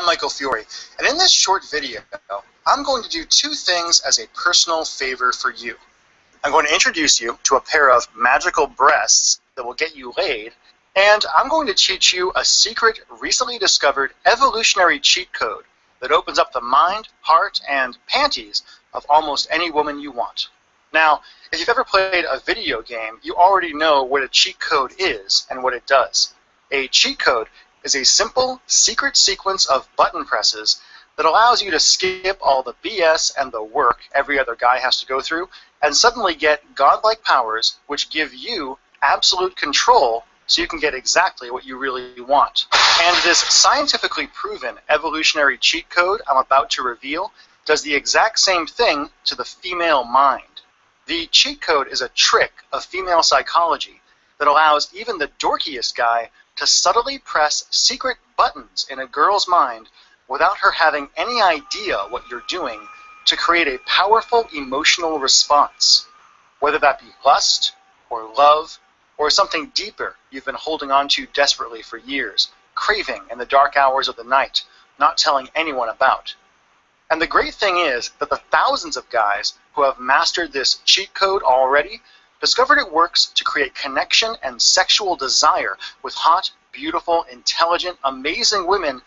I'm Michael Fiore, and in this short video, I'm going to do two things as a personal favor for you. I'm going to introduce you to a pair of magical breasts that will get you laid, and I'm going to teach you a secret, recently discovered evolutionary cheat code that opens up the mind, heart, and panties of almost any woman you want. Now, if you've ever played a video game, you already know what a cheat code is and what it does. A cheat code is a simple, secret sequence of button presses that allows you to skip all the BS and the work every other guy has to go through and suddenly get godlike powers which give you absolute control so you can get exactly what you really want. And this scientifically proven evolutionary cheat code I'm about to reveal does the exact same thing to the female mind. The cheat code is a trick of female psychology that allows even the dorkiest guy to subtly press secret buttons in a girl's mind without her having any idea what you're doing to create a powerful emotional response, whether that be lust or love or something deeper you've been holding on to desperately for years, craving in the dark hours of the night, not telling anyone about. And the great thing is that the thousands of guys who have mastered this cheat code already discovered it works to create connection and sexual desire with hot, beautiful, intelligent, amazing women,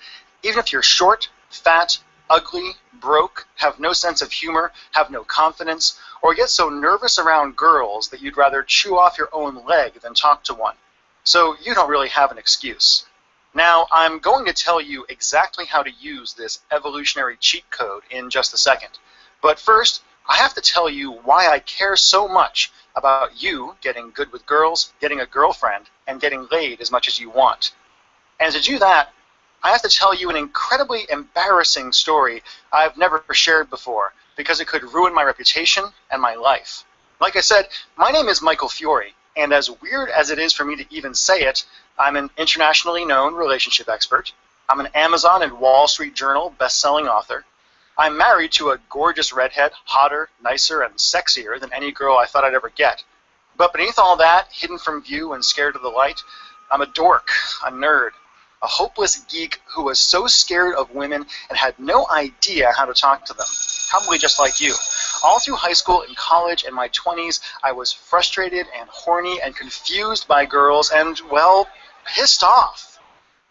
even if you're short, fat, ugly, broke, have no sense of humor, have no confidence, or get so nervous around girls that you'd rather chew off your own leg than talk to one. So you don't really have an excuse. Now, I'm going to tell you exactly how to use this evolutionary cheat code in just a second. But first, I have to tell you why I care so much about you getting good with girls, getting a girlfriend, and getting laid as much as you want. And to do that, I have to tell you an incredibly embarrassing story I've never shared before, because it could ruin my reputation and my life. Like I said, my name is Michael Fiore, and as weird as it is for me to even say it, I'm an internationally known relationship expert. I'm an Amazon and Wall Street Journal best-selling author. I'm married to a gorgeous redhead, hotter, nicer, and sexier than any girl I thought I'd ever get. But beneath all that, hidden from view and scared of the light, I'm a dork, a nerd, a hopeless geek who was so scared of women and had no idea how to talk to them, probably just like you. All through high school and college and my 20s, I was frustrated and horny and confused by girls and, well, pissed off.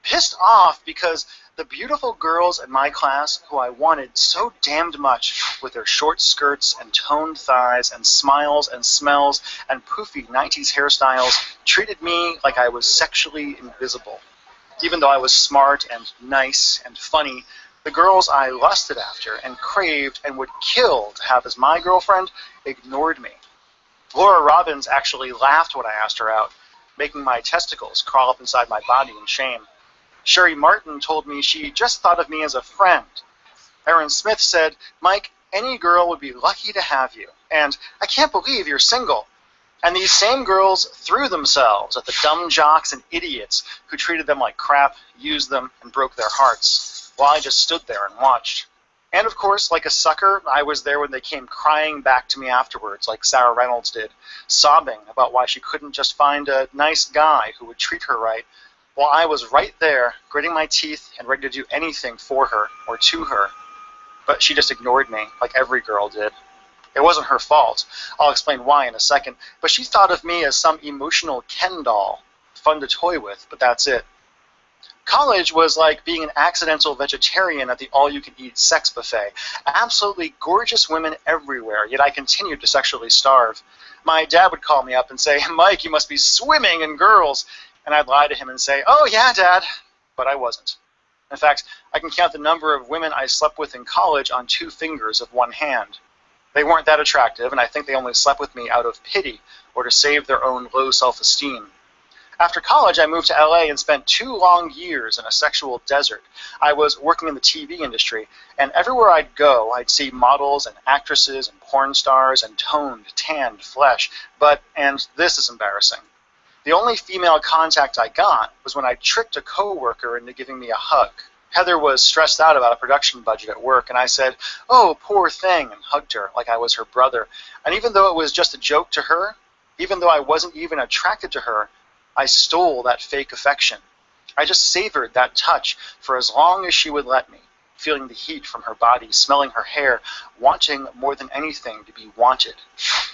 Pissed off because the beautiful girls in my class who I wanted so damned much with their short skirts and toned thighs and smiles and smells and poofy 90s hairstyles treated me like I was sexually invisible. Even though I was smart and nice and funny, the girls I lusted after and craved and would kill to have as my girlfriend ignored me. Laura Robbins actually laughed when I asked her out, making my testicles crawl up inside my body in shame. Sherry Martin told me she just thought of me as a friend. Aaron Smith said, "Mike, any girl would be lucky to have you, and I can't believe you're single." And these same girls threw themselves at the dumb jocks and idiots who treated them like crap, used them, and broke their hearts, while I just stood there and watched. And of course, like a sucker, I was there when they came crying back to me afterwards, like Sarah Reynolds did, sobbing about why she couldn't just find a nice guy who would treat her right, while I was right there, gritting my teeth and ready to do anything for her or to her. But she just ignored me, like every girl did. It wasn't her fault. I'll explain why in a second, but she thought of me as some emotional Ken doll, fun to toy with, but that's it. College was like being an accidental vegetarian at the all-you-can-eat sex buffet. Absolutely gorgeous women everywhere, yet I continued to sexually starve. My dad would call me up and say, "Mike, you must be swimming in girls." And I'd lie to him and say, "Oh yeah, Dad," but I wasn't. In fact, I can count the number of women I slept with in college on 2 fingers of one hand. They weren't that attractive, and I think they only slept with me out of pity or to save their own low self-esteem. After college, I moved to LA and spent 2 long years in a sexual desert. I was working in the TV industry, and everywhere I'd go, I'd see models and actresses and porn stars and toned, tanned flesh. But, and this is embarrassing, the only female contact I got was when I tricked a coworker into giving me a hug. Heather was stressed out about a production budget at work, and I said, "Oh, poor thing," and hugged her like I was her brother. And even though it was just a joke to her, even though I wasn't even attracted to her, I stole that fake affection. I just savored that touch for as long as she would let me, feeling the heat from her body, smelling her hair, wanting more than anything to be wanted.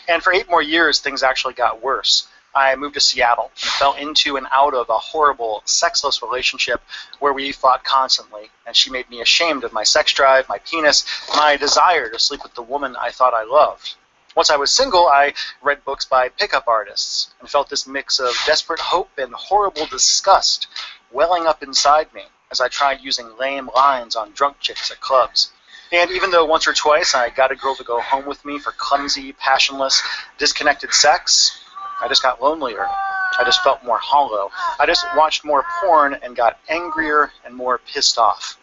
And for 8 more years, things actually got worse. I moved to Seattle and fell into and out of a horrible, sexless relationship where we fought constantly, and she made me ashamed of my sex drive, my penis, my desire to sleep with the woman I thought I loved. Once I was single, I read books by pickup artists and felt this mix of desperate hope and horrible disgust welling up inside me as I tried using lame lines on drunk chicks at clubs. And even though once or twice I got a girl to go home with me for clumsy, passionless, disconnected sex, I just got lonelier. I just felt more hollow. I just watched more porn and got angrier and more pissed off.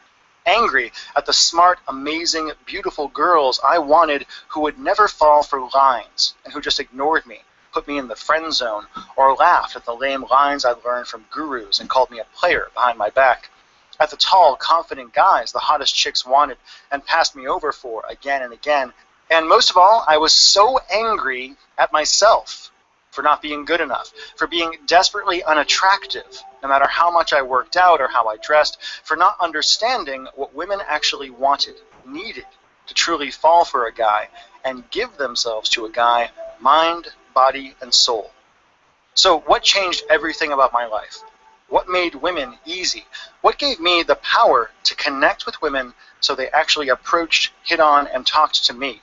Angry at the smart, amazing, beautiful girls I wanted who would never fall for lines and who just ignored me, put me in the friend zone, or laughed at the lame lines I learned from gurus and called me a player behind my back. At the tall, confident guys the hottest chicks wanted and passed me over for again and again. And most of all, I was so angry at myself for not being good enough, for being desperately unattractive, no matter how much I worked out or how I dressed, for not understanding what women actually wanted, needed to truly fall for a guy and give themselves to a guy, mind, body, and soul. So what changed everything about my life? What made women easy? What gave me the power to connect with women so they actually approached, hit on, and talked to me?